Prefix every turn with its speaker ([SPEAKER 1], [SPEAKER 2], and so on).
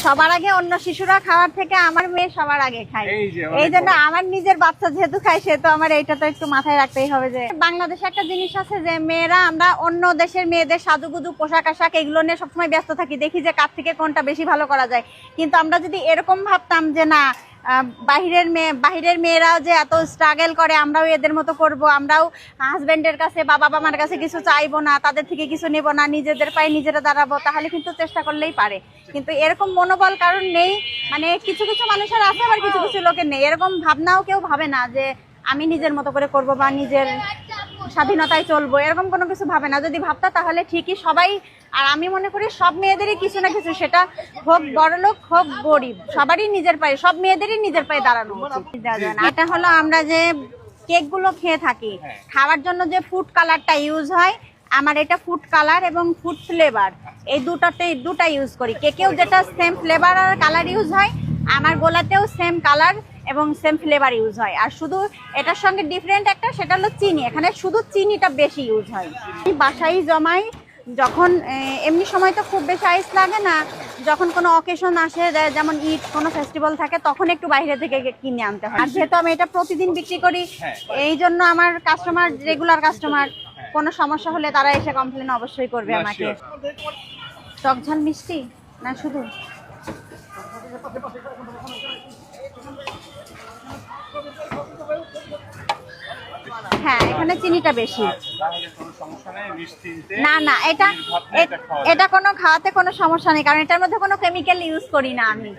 [SPEAKER 1] সবার আগে অন্য শিশুরা খাওয়ার থেকে আমার মেয়ে সবার আগে খায়। এই জন্য আমার নিজের বাচ্চা যেহেতু খায় সে তো আমার এইটা তো একটু মাথায় রাখতেই হবে যে বাংলাদেশে একটা জিনিস আছে যে মেয়েরা আমরা অন্য দেশের মেয়েদের সাজুগুজু পোশাক আশাক এগুলো নিয়ে সবসময় ব্যস্ত থাকি, দেখি যে কার থেকে কোনটা বেশি ভালো করা যায়। কিন্তু আমরা যদি এরকম ভাবতাম যে না বাহিরের মেয়েরাও যে এত স্ট্রাগল করে আমরাও এদের মতো করব, আমরাও হাজবেন্ডের কাছে বা বাবা মার কাছে কিছু চাইবো না, তাদের থেকে কিছু নেব না, নিজেদের পায়ে নিজেরা দাঁড়াবো, তাহলে কিন্তু চেষ্টা করলেই পারে। কিন্তু এরকম মনোবল কারণ নেই, মানে কিছু কিছু মানুষের আছে আবার কিছু কিছু লোকের নেই। এরকম ভাবনাও কেউ ভাবে না যে আমি নিজের মতো করে করব বা নিজের স্বাধীনতায় চলবো, এরকম কোনো কিছু ভাবে না। যদি ভাবতা তাহলে ঠিকই সবাই, আর আমি মনে করি সব মেয়েদেরই কিছু না কিছু, সেটা হোক বড়লোক হোক গরিব, সবারই নিজের পায়ে, সব মেয়েদেরই নিজের পায়ে দাঁড়ানো উচিত। এটা হলো আমরা যে কেকগুলো খেয়ে থাকি, খাওয়ার জন্য যে ফুড কালারটা ইউজ হয়, আমার এটা ফুড কালার এবং ফুড ফ্লেভার এই দুটা ইউজ করি। কেকেও যেটা সেম ফ্লেভার আর কালার ইউজ হয়, আমার গোলাতেও সেম কালার এবং সেম ফ্লেভার ইউজ হয়। আর শুধু এটার সঙ্গে ডিফারেন্ট একটা, সেটা হলো চিনি, এখানে শুধু চিনিটা বেশি ইউজ হয়। বাসায় জমাই যখন এমনি সময় তো খুব বেশি আইস লাগে না, যখন কোনো অকেশন আসে যেমন ঈদ কোনো ফেস্টিভ্যাল থাকে তখন একটু বাইরে থেকে কিনে আনতে হয়। আর যেহেতু আমি এটা প্রতিদিন বিক্রি করি এই জন্য আমার কাস্টমার, রেগুলার কাস্টমার, কোনো সমস্যা হলে তারা এসে কমপ্লেন অবশ্যই করবে আমাকে। টক ঝাল মিষ্টি না শুধু? হ্যাঁ, এখানে চিনিটা বেশি। না না, এটা কোনো খাওয়াতে কোনো সমস্যা নেই, কারণ এটার মধ্যে কোনো কেমিক্যাল ইউজ করি না আমি।